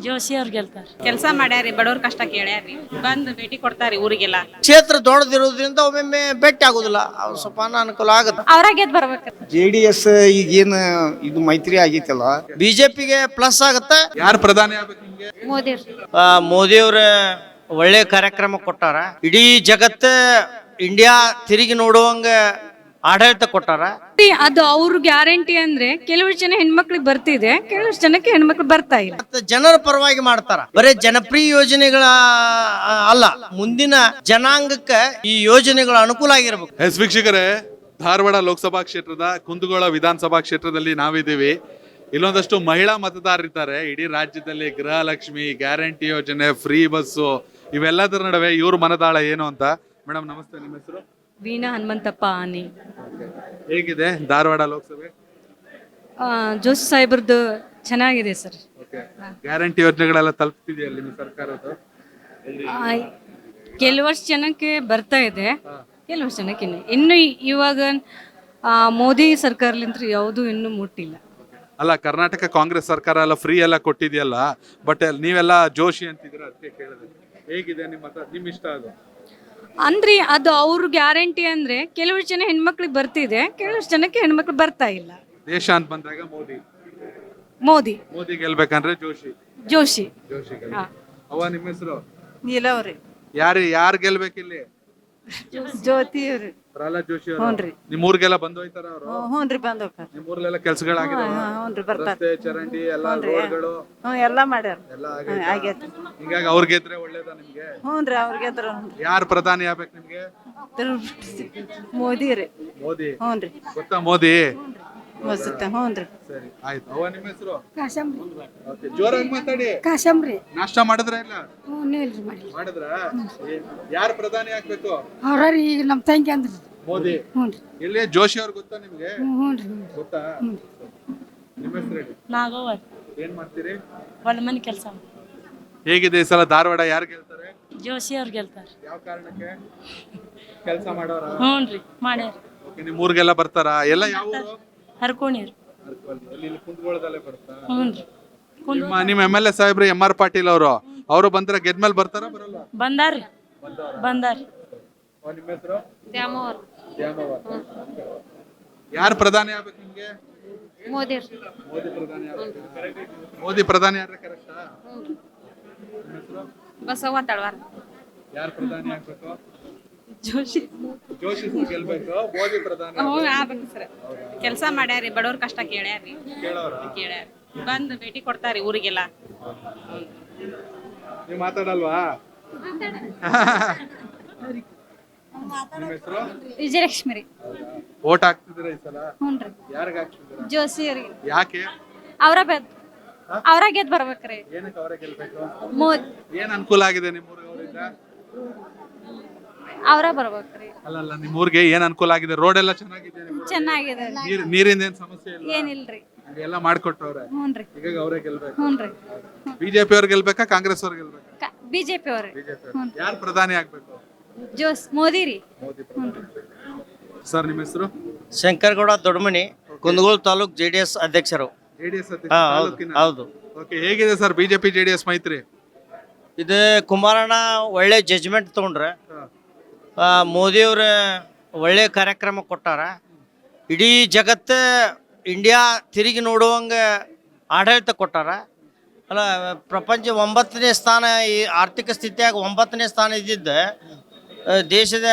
ಜೋಶಿ ಅವ್ರು ಗೆಲ್ತಾರೆ. ಕೆಲಸ ಮಾಡ್ಯಾರಿ, ಬಡವ್ರ ಕಷ್ಟ ಕೇಳ್ಯಾರಿ, ಬಂದು ಭೇಟಿ ಕೊಡ್ತಾರಿ ಊರಿಗೆಲ್ಲ. ಕ್ಷೇತ್ರ ದೊಡ್ಡದಿರೋದ್ರಿಂದ ಒಮ್ಮೊಮ್ಮೆ ಭೇಟಿ ಆಗುದಿಲ್ಲ, ಅವ್ರು ಸ್ವಲ್ಪ ಅನುಕೂಲ ಆಗುತ್ತೆ. ಅವ್ರಾಗ ಗೆದ್ದು ಬರ್ಬೇಕು. JDS ಈಗೇನು ಇದು ಮೈತ್ರಿ ಆಗೈತಲ್ಲ, ಬಿಜೆಪಿಗೆ ಪ್ಲಸ್ ಆಗುತ್ತೆ. ಯಾರು ಪ್ರಧಾನಿ ಆಗ್ಬೇಕು ನಿಮ್ಗೆ? ಮೋದಿ ಮೋದಿಯವ್ರ ಒಳ್ಳೆ ಕಾರ್ಯಕ್ರಮ ಕೊಟ್ಟಾರ. ಇಡೀ ಜಗತ್ತ ಇಂಡಿಯಾ ತಿರುಗಿ ನೋಡುವಂಗ ಆಡಳಿತ ಕೊಟ್ಟಾರ. ಅದು ಅವ್ರ ಗ್ಯಾರಂಟಿ ಅಂದ್ರೆ ಕೆಲವು ಜನ ಹೆಣ್ಮಕ್ಳಿಗೆ ಬರ್ತಿದೆ, ಕೆಲವು ಜನಕ್ಕೆ ಹೆಣ್ಮಕ್ಳು ಬರ್ತಾ ಇಲ್ಲ. ಮತ್ತೆ ಜನರ ಪರವಾಗಿ ಮಾಡ್ತಾರ. ಬರೇ ಜನಪ್ರಿಯ ಯೋಜನೆಗಳ ಅಲ್ಲ, ಮುಂದಿನ ಜನಾಂಗಕ್ಕೆ ಈ ಯೋಜನೆಗಳ ಅನುಕೂಲ ಆಗಿರ್ಬೇಕು. ಎಸ್ ವೀಕ್ಷಕರೇ, ಧಾರವಾಡ ಲೋಕಸಭಾ ಕ್ಷೇತ್ರದ ಕುಂದಗೋಳ ವಿಧಾನಸಭಾ ಕ್ಷೇತ್ರದಲ್ಲಿ ನಾವಿದ್ದೀವಿ. ಇಲ್ಲೊಂದಷ್ಟು ಮಹಿಳಾ ಮತದಾರರಿದ್ದಾರೆ. ಇಡೀ ರಾಜ್ಯದಲ್ಲಿ ಗೃಹಲಕ್ಷ್ಮಿ, ಗ್ಯಾರಂಟಿ ಯೋಜನೆ, ಫ್ರೀ ಬಸ್ಸು ಇವೆಲ್ಲದರ ನಡುವೆ ಇವ್ರ ಮನದಾಳ ಏನು ಅಂತ. ಮೇಡಮ್ ನಮಸ್ತೆ, ನಿಮ್ಮ ಹೆಸರು? ವೀಣಾ ಹನುಮಂತಪ್ಪ ಆನಿ. ಹೇಗಿದೆ ಧಾರವಾಡ ಲೋಕಸಭೆ? ಜೋಶಿ ಸಾಹೇಬ್ರದ್ದು ಚೆನ್ನಾಗಿದೆ ಸರ್. ಗ್ಯಾರಂಟಿ ಯೋಜನೆಗಳೆಲ್ಲ ತಲುಪ್ತಿದೆಯಲ್ಲ ನಿಮ್ಮ ಸರ್ಕಾರದ್ದು? ಕೆಲವಷ್ಟು ಜನಕ್ಕೆ ಬರ್ತಾ ಇದೆ, ಕೆಲವಷ್ಟು ಜನಕ್ಕೆ ಇನ್ನು ಇವಾಗ ಮೋದಿ ಸರ್ಕಾರಲಿಂದ ಯಾವುದು ಇನ್ನೂ ಮುಟ್ಟಿಲ್ಲ. ಅಲ್ಲ, ಕರ್ನಾಟಕ ಕಾಂಗ್ರೆಸ್ ಸರ್ಕಾರ ಎಲ್ಲ ಫ್ರೀ ಎಲ್ಲ ಕೊಟ್ಟಿದೆಯಲ್ಲ, ಬಟ್ ನೀವೆಲ್ಲ ಜೋಶಿ ಅಂತಿದ್ರೆ ಅದಕ್ಕೆ ಕೇಳಿದೆ. ಹೇಗಿದೆ ನಿಮ್ಮ ಇಷ್ಟ ಅದು? ಅಂದ್ರೆ ಅದು ಅವ್ರ ಗ್ಯಾರಂಟಿ ಅಂದ್ರೆ ಕೆಲವು ಜನ ಹೆಣ್ಮಕ್ಳಿಗೆ ಬರ್ತಿದೆ, ಕೆಲವಷ್ಟು ಜನಕ್ಕೆ ಹೆಣ್ಮಕ್ಳು ಬರ್ತಾ ಇಲ್ಲ. ದೇಶ ಅಂತ ಬಂದಾಗ ಮೋದಿ ಗೆಲ್ಬೇಕಂದ್ರೆ ಜೋಶಿ. ಅವ್ವ ನಿಮ್ಮ ಹೆಸರು? ನೀಲವ್ರಿ. ಯಾರು ಗೆಲ್ಬೇಕಿಲ್ಲಿ? ಜ್ಯೋತಿ ಅವ್ರಿ. ಪ್ರಹ್ಲಾದ್ ಜೋಶಿ ಅವರು. ನಿಮ್ ಊರಿಗೆಲ್ಲ ಬಂದು ಹೋಯ್ತಾರ ಅವರು? ಹ್ಞೂನ್ರಿ, ಬಂದ್ ಹೋಗ್ತಾರ. ನಿಮ್ ಊರ್ಲೆಲ್ಲ ಕೆಲ್ಸಗಳಾಗಿದೆ? ಹ್ಞೂನ್ರಿ, ಬರ್ತಾರ. ರಸ್ತೆ, ಚರಂಡಿ ಎಲ್ಲ, ರೋಡ್ಗಳು ಎಲ್ಲಾ ಮಾಡ್ಯಾರ. ಎಲ್ಲ ಆಗೈತೆ. ಹಿಂಗಾಗಿ ಅವ್ರ್ ಗೆದ್ರೆ ಒಳ್ಳೇದಾ ನಿಮ್ಗೆ? ಹ್ಞೂನ್ರಿ, ಅವ್ರಿಗೆ ಯಾರು ಪ್ರಧಾನಿ ಆಗ್ಬೇಕು ನಿಮ್ಗೆ? ಮೋದಿ ರೀ. ಮೋದಿ. ಹ್ಞೂನ್ರಿ. ಗೊತ್ತಾ ಮೋದಿ? ಹ್ಞೂನ್ರಿ. ಸರಿ, ಆಯ್ತು. ಅವ್ವ ನಿಮ್ಮ ಹೆಸರು? ಜೋರಾಗಿ ಮಾತಾಡಿ. ಕಾಶಂಬ್ರಿ. ನಾಷ್ಟ ಮಾಡಿದ್ರ ಇಲ್ಲ? ಮಾಡಿದ್ರ? ಯಾರು ಪ್ರಧಾನಿ ಆಗ್ಬೇಕು? ಅವ್ರಿ ಈಗ ನಮ್ ತಂಗಿ ಅಂದ್ರಿ ಮೋದಿ. ಇಲ್ಲಿ ಜೋಶಿ ಅವ್ರು ಗೊತ್ತಾ ನಿಮ್ಗೆ? ಗೊತ್ತಾ? ನಿಮ್ಮ ಹೆಸರು ಹೇಳಿ. ನಾಗವ್ವ. ಏನ್ ಮಾಡ್ತೀರಿ? ಹೊಲ ಮನೆ ಕೆಲಸ. ಹೇಗಿದೆ ಈ ಸಲ ಧಾರವಾಡ ಯಾರು ಗೆಲ್ತಾರೆ? ಜೋಶಿ ಅವ್ರು ಗೆಲ್ತಾರೆ. ಯಾವ ಕಾರಣಕ್ಕೆ? ಕೆಲಸ ಮಾಡೋರ? ಹ್ಞೂನ್ರಿ, ಮಾಡ್ಯಾರ. ಓಕೆ, ನಿಮ್ ಊರಿಗೆಲ್ಲ ಬರ್ತಾರ? ಎಲ್ಲ ಯಾವ ಊರು? ಹರ್ಕೋಣಿರಿ. ಇಲ್ಲಿ ಕುಂದಗೋಳದಲ್ಲೇ ಬರುತ್ತಾ? ಹ್ಞೂನ್ರಿ. ನಿಮ್ಮ MLA ಸಾಹೇಬ್ರು MR ಪಾಟೀಲ್ ಅವರು ಬಂದ್ರೆ ಗೆದ್ಮೇಲೆ ಬರ್ತಾರ ಬರಲ್ಲ? ಬಂದಾರ್ರಿ. ನಿಮ್ಮ ಹೆಸರು? ದ್ಯಾಮವ್ವ. ಯಾರು ಪ್ರಧಾನಿ ಆಗ್ಬೇಕು ನಿಮ್ಗೆ? ಮೋದಿ. ಮೋದಿ ಪ್ರಧಾನಿ ಆದ್ರೆ ಕರೆಕ್ಟಾ? ಬಸವ್ವ ತಳವಾರ. ಯಾರು ಪ್ರಧಾನಿ ಆಗ್ಬೇಕು? ಜೋಶಿ ಗೆಲ್ಬೇಕು. ಮೋದಿ ಪ್ರಧಾನಿ ಆಗ್ಬೇಕು ಸರ್. ಕೆಲಸ ಮಾಡ್ಯಾರಿ, ಬಡವ್ರ ಕಷ್ಟ ಕೇಳ್ಯಾರಿ, ಬಂದು ಭೇಟಿ ಕೊಡ್ತಾರಿ ಊರಿಗೆಲ್ಲ. ನೀವು ಮಾತಾಡಲ್ವಾ? ನಿಮ್ಮ ಹೆಸರು? ವಿಜಯಲಕ್ಷ್ಮಿ ರೀ. ಓಟ್ ಹಾಕ್ತಿದ್ದೀರ ಈ ಸಲ? ಹ್ಞೂನ್ರಿ. ಯಾರಿಗೆ ಹಾಕ್ತಿದ್ದೀರಾ? ಜೋಶಿ ಅವ್ರಿಗೆ. ಯಾಕೆ? ಅವ್ರ ಗೆದ್ದು ಬರ್ಬೇಕ್ರಿ. ಏನಕ್ಕೆ ಅವರೇ ಗೆಲ್ಬೇಕು? ಮೋದಿ. ಏನ್ ಅನುಕೂಲ ಆಗಿದೆ ನಿಮ್ಮ ಊರಿಗೆ? ಅವ್ರ ಬರ್ಬೇಕ್ರಿ. ಅಲ್ಲ, ನಿಮ್ಮ ಊರಿಗೆ ಏನ್ ಅನುಕೂಲ ಆಗಿದೆ? ರೋಡ್ ಎಲ್ಲ ಚೆನ್ನಾಗಿದೆ? ಚೆನ್ನಾಗಿದೆ. ನೀರಿಂದ ಏನ್ ಸಮಸ್ಯೆ ಇಲ್ಲ? ಏನಿಲ್ರಿ. ಎಲ್ಲ ಮಾಡ್ಕೊಟ್ಟವ್ರೆ. ಹ್ಞೂನ್ರಿ. ಈಗ ಅವರೇ ಗೆಲ್ಬೇಕು. ಹ್ಞೂನ್ರಿ. ಬಿಜೆಪಿ ಅವ್ರು ಗೆಲ್ಬೇಕಾ, ಕಾಂಗ್ರೆಸ್ ಅವ್ರು ಗೆಲ್ಬೇಕಾ? ಬಿಜೆಪಿ ಅವ್ರಿ. ಯಾರು ಪ್ರಧಾನಿ ಆಗ್ಬೇಕು? ಮೋದಿ ರೀ. ಸರ್ ನಿಮ್ಮ ಹೆಸರು? ಶಂಕರಗೌಡ ದೊಡ್ಡಮನಿ, ಕುಂದಗೋಳ ತಾಲೂಕ್ JDS ಅಧ್ಯಕ್ಷರು. JDS ಹೌದು. ಓಕೆ, ಹೇಗಿದೆ ಸರ್ ಬಿಜೆಪಿ JDS ಮೈತ್ರಿ? ಇದು ಕುಮಾರಣ್ಣ ಒಳ್ಳೆ ಜಜ್ಮೆಂಟ್ ತಗೊಂಡ್ರೆ, ಮೋದಿಯವ್ರ ಒಳ್ಳೆ ಕಾರ್ಯಕ್ರಮ ಕೊಟ್ಟಾರ. ಇಡೀ ಜಗತ್ತ ಇಂಡಿಯಾ ತಿರುಗಿ ನೋಡುವಂಗ ಆಡಳಿತ ಕೊಟ್ಟಾರ. ಅಲ್ಲ, ಪ್ರಪಂಚ 9ನೇ ಸ್ಥಾನ, ಈ ಆರ್ಥಿಕ ಸ್ಥಿತಿಯಾಗ 9ನೇ ಸ್ಥಾನ ಇದ್ದಿದ್ದ ದೇಶದ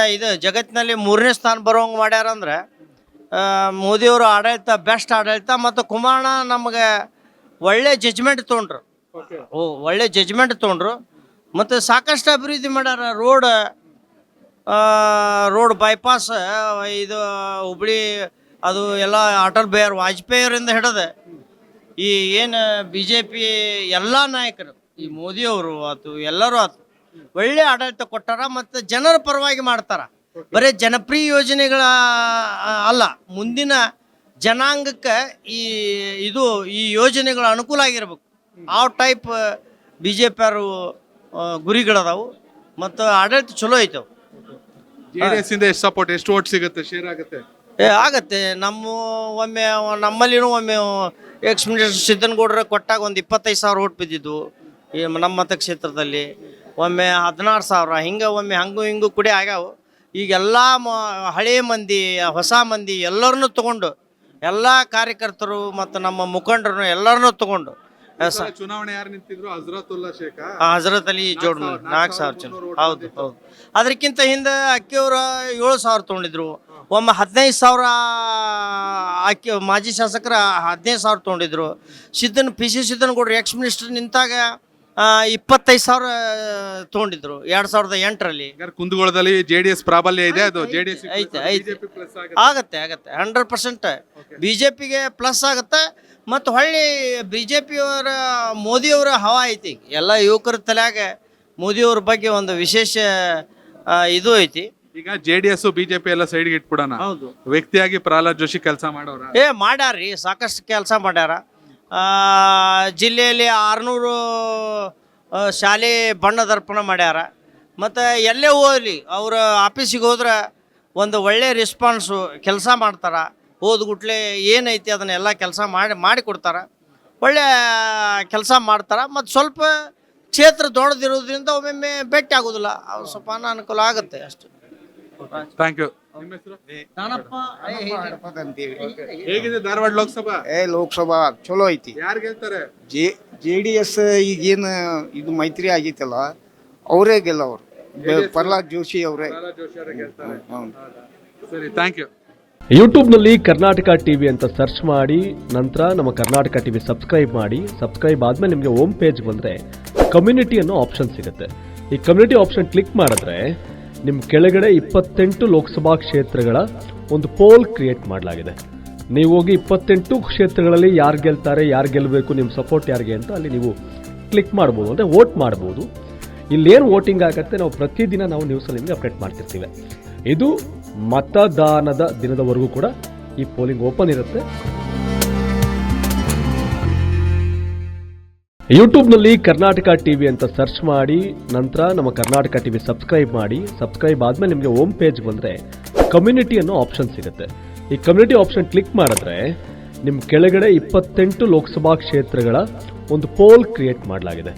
ಜಗತ್ತಿನಲ್ಲಿ 3ನೇ ಸ್ಥಾನ ಬರೋಂಗೆ ಮಾಡ್ಯಾರ. ಅಂದ್ರೆ ಮೋದಿಯವರು ಆಡಳಿತ ಬೆಸ್ಟ್ ಆಡಳಿತ. ಮತ್ತು ಕುಮಾರಣ್ಣ ನಮಗೆ ಒಳ್ಳೆ ಜಜ್ಮೆಂಟ್ ತೊಗೊಂಡ್ರು. ಮತ್ತು ಸಾಕಷ್ಟು ಅಭಿವೃದ್ಧಿ ಮಾಡ್ಯಾರ. ರೋಡ್ ಬೈಪಾಸ್, ಇದು ಹುಬ್ಳಿ, ಅದು ಎಲ್ಲ ಅಟಲ್ ಬಿಹಾರಿ ವಾಜಪೇಯಿ ಅವರಿಂದ ಹಿಡಿದು ಈ ಏನು BJP ಎಲ್ಲ ನಾಯಕರು, ಈ ಮೋದಿಯವರು ಆತು, ಎಲ್ಲರೂ ಆತು, ಒಳ್ಳೆ ಆಡಳಿತ ಕೊಟ್ಟಾರ. ಮತ್ತು ಜನರ ಪರವಾಗಿ ಮಾಡ್ತಾರ. ಬರೀ ಜನಪ್ರಿಯ ಯೋಜನೆಗಳ ಅಲ್ಲ, ಮುಂದಿನ ಜನಾಂಗಕ್ಕೆ ಈ ಯೋಜನೆಗಳ ಅನುಕೂಲ ಆಗಿರ್ಬೇಕು. ಆ ಟೈಪ್ BJP ಅವರು ಗುರಿಗಳದಾವು. ಮತ್ತು ಆಡಳಿತ ಚಲೋ ಐತವು. JDS ಇಂದ ಎಷ್ಟು ಸಪೋರ್ಟ್, ಎಷ್ಟು ಓಟ್ ಸಿಗುತ್ತೆ, ಶೇರ್ ಆಗುತ್ತೆ? ಆಗತ್ತೆ. ನಮ್ಮಲ್ಲಿನೂ ಒಮ್ಮೆ ಎಕ್ಸ್ ಮಿನಿಸ್ಟರ್ ಸಿದ್ದನಗೌಡ್ರ ಕೊಟ್ಟಾಗ ಒಂದು 25,000 ಓಟ್ ಬಿದ್ದಿದ್ದು. ಈ ನಮ್ಮ ಮತಕ್ಷೇತ್ರದಲ್ಲಿ ಒಮ್ಮೆ 16,000 ಹಿಂಗೆ ಒಮ್ಮೆ ಹಂಗೂ ಹಿಂಗೂ ಕುಡಿ ಆಗ್ಯಾವು. ಈಗೆಲ್ಲ ಹಳೆಯ ಮಂದಿ ಹೊಸ ಮಂದಿ ಎಲ್ಲರನ್ನೂ ತೊಗೊಂಡು ಎಲ್ಲ ಕಾರ್ಯಕರ್ತರು ಮತ್ತು ನಮ್ಮ ಮುಖಂಡರು ಎಲ್ಲರನ್ನೂ ತೊಗೊಂಡು ಚುನಾವಣೆ ಯಾರು ನಿಂತಿದ್ರು? ಹಜರತುಲ್ಲಾ ಶೇಖ, ಹಜರತ್ ಅಲಿ ಜೋಡ್ 4,000 ಜನ. ಹೌದು ಹೌದು. ಅದಕ್ಕಿಂತ ಹಿಂದೆ ಅಕ್ಕಿಯವರು 7,000 ತೊಗೊಂಡಿದ್ರು. ಒಮ್ಮೆ 15,000 ಅಕ್ಕಿ ಮಾಜಿ ಶಾಸಕರ 15,000 ತೊಗೊಂಡಿದ್ರು. ಸಿದ್ದನಗೌಡರು ಎಕ್ಸ್ ಮಿನಿಸ್ಟರ್ ನಿಂತಾಗ 25,000 ತೊಗೊಂಡಿದ್ರು 2008ರಲ್ಲಿ. ಕುಂದಗೋಳದಲ್ಲಿ JDS ಪ್ರಾಬಲ್ಯ ಇದೆ, ಅದು JDS ಐತೆ ಆಗತ್ತೆ 100% BJPಗೆ ಪ್ಲಸ್ ಆಗುತ್ತೆ. ಮತ್ತು ಹೊಳ್ಳಿ BJPಯವರ ಮೋದಿಯವರ ಹವಾ ಐತಿ. ಎಲ್ಲ ಯುವಕರ ತಲೆಯಾಗ ಮೋದಿಯವ್ರ ಬಗ್ಗೆ ಒಂದು ವಿಶೇಷ ಇದು ಐತಿ. ಈಗ JDS BJP ಎಲ್ಲ ಸೈಡ್ಗೆ ಇಟ್ಬಿಡೋಣ. ಹೌದು. ವ್ಯಕ್ತಿಯಾಗಿ ಪ್ರಹ್ಲಾದ್ ಜೋಶಿ ಕೆಲಸ ಮಾಡೋರ? ಮಾಡ್ಯಾರ್ರಿ, ಸಾಕಷ್ಟು ಕೆಲಸ ಮಾಡ್ಯಾರ. ಜಿಲ್ಲೆಯಲ್ಲಿ 600 ಶಾಲೆ ಬಣ್ಣ ದರ್ಪಣ ಮಾಡ್ಯಾರ. ಮತ್ತು ಎಲ್ಲೇ ಹೋಗಲಿ ಅವ್ರ ಆಫೀಸಿಗೆ ಹೋದ್ರೆ ಒಂದು ಒಳ್ಳೆ ರೆಸ್ಪಾನ್ಸು, ಕೆಲಸ ಮಾಡ್ತಾರೆ. ಹೋದ್ಗುಟ್ಲೆ ಏನೈತಿ ಅದನ್ನೆಲ್ಲ ಕೆಲಸ ಮಾಡಿ ಕೊಡ್ತಾರೆ. ಒಳ್ಳೆ ಕೆಲಸ ಮಾಡ್ತಾರೆ. ಮತ್ತು ಸ್ವಲ್ಪ ಕ್ಷೇತ್ರ ದೊಡ್ಡದಿರೋದ್ರಿಂದ ಒಮ್ಮೊಮ್ಮೆ ಭೇಟಿ ಆಗೋದಿಲ್ಲ, ಅವ್ರು ಸ್ವಲ್ಪ ಅನಾನುಕೂಲ ಆಗುತ್ತೆ ಅಷ್ಟು. Thank you. ನಿಮ್ಮ ಹೆಸರು? ಹೇಗಿದೆ ಧಾರವಾಡ ಲೋಕಸಭಾ? ಲೋಕಸಭಾ ಚಲೋ ಐತಿ. ಯಾರು ಗೆಲ್ತಾರೆ? JDS ಈಗೇನು ಇದು ಮೈತ್ರಿ ಆಗೈತಲ್ಲ ಅವರೇ ಗೆಲ್ಲವ್ರು. ಪ್ರಹ್ಲಾದ್ ಜೋಶಿ ಅವರೇ. ಪ್ರಹ್ಲಾದ್ ಜೋಶಿ ಅವರೇ ಗೆಲ್ತಾರೆ. ಸರಿ, ಥ್ಯಾಂಕ್ ಯು. ಯೂಟ್ಯೂಬ್ನಲ್ಲಿ ಕರ್ನಾಟಕ ಟಿವಿ ಅಂತ ಸರ್ಚ್ ಮಾಡಿ, ನಂತರ ನಮ್ಮ ಕರ್ನಾಟಕ ಟಿವಿ ಸಬ್ಸ್ಕ್ರೈಬ್ ಮಾಡಿ. ಸಬ್ಸ್ಕ್ರೈಬ್ ಆದಮೇಲೆ ನಿಮಗೆ ಹೋಮ್ ಪೇಜ್ ಬಂದರೆ ಕಮ್ಯುನಿಟಿ ಅನ್ನೋ ಆಪ್ಷನ್ ಸಿಗುತ್ತೆ. ಈ ಕಮ್ಯುನಿಟಿ ಆಪ್ಷನ್ ಕ್ಲಿಕ್ ಮಾಡಿದ್ರೆ ನಿಮ್ಮ ಕೆಳಗಡೆ 28 ಲೋಕಸಭಾ ಕ್ಷೇತ್ರಗಳ ಒಂದು ಪೋಲ್ ಕ್ರಿಯೇಟ್ ಮಾಡಲಾಗಿದೆ. ನೀವು ಹೋಗಿ 28 ಕ್ಷೇತ್ರಗಳಲ್ಲಿ ಯಾರು ಗೆಲ್ತಾರೆ, ಯಾರು ಗೆಲ್ಲಬೇಕು, ನಿಮ್ಮ ಸಪೋರ್ಟ್ ಯಾರಿಗೆ ಅಂತ ಅಲ್ಲಿ ನೀವು ಕ್ಲಿಕ್ ಮಾಡ್ಬೋದು, ಅಂದರೆ ವೋಟ್ ಮಾಡ್ಬೋದು. ಇಲ್ಲೇನು ವೋಟಿಂಗ್ ಆಗುತ್ತೆ ನಾವು ಪ್ರತಿದಿನ ನಾವು ನ್ಯೂಸಲ್ಲಿ ನಿಮಗೆ ಅಪ್ಡೇಟ್ ಮಾಡ್ತಿರ್ತೀವಿ. ಇದು ಮತದಾನದ ದಿನದವರೆಗೂ ಕೂಡ ಈ ಪೋಲಿಂಗ್ ಓಪನ್ ಇರುತ್ತೆ. ಯೂಟ್ಯೂಬ್ನಲ್ಲಿ ಕರ್ನಾಟಕ ಟಿವಿ ಅಂತ ಸರ್ಚ್ ಮಾಡಿ, ನಂತರ ನಮ್ಮ ಕರ್ನಾಟಕ ಟಿವಿ ಸಬ್ಸ್ಕ್ರೈಬ್ ಮಾಡಿ. ಸಬ್ಸ್ಕ್ರೈಬ್ ಆದಮೇಲೆ ನಿಮಗೆ ಹೋಮ್ ಪೇಜ್ ಬಂದರೆ ಕಮ್ಯುನಿಟಿ ಅನ್ನೋ ಆಪ್ಷನ್ ಸಿಗುತ್ತೆ. ಈ ಕಮ್ಯುನಿಟಿ ಆಪ್ಷನ್ ಕ್ಲಿಕ್ ಮಾಡಿದ್ರೆ ನಿಮ್ಮ ಕೆಳಗಡೆ 28 ಲೋಕಸಭಾ ಕ್ಷೇತ್ರಗಳ ಒಂದು ಪೋಲ್ ಕ್ರಿಯೇಟ್ ಮಾಡಲಾಗಿದೆ.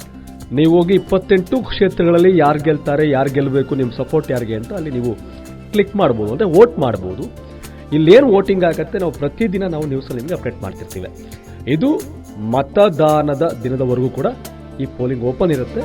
ನೀವು ಹೋಗಿ 28 ಕ್ಷೇತ್ರಗಳಲ್ಲಿ ಯಾರು ಗೆಲ್ತಾರೆ, ಯಾರು ಗೆಲ್ಲಬೇಕು, ನಿಮ್ಮ ಸಪೋರ್ಟ್ ಯಾರಿಗೆ ಅಂತ ಅಲ್ಲಿ ನೀವು ಕ್ಲಿಕ್ ಮಾಡ್ಬೋದು, ಅಂದರೆ ವೋಟ್ ಮಾಡ್ಬೋದು. ಇಲ್ಲೇನು ವೋಟಿಂಗ್ ಆಗುತ್ತೆ ನಾವು ಪ್ರತಿದಿನ ನಾವು ನ್ಯೂಸಲ್ಲಿ ನಿಮಗೆ ಅಪ್ಡೇಟ್ ಮಾಡ್ತಿರ್ತೀವಿ. ಇದು ಮತದಾನದ ದಿನದವರೆಗೂ ಕೂಡ ಈ ಪೋಲಿಂಗ್ ಓಪನ್ ಇರುತ್ತೆ.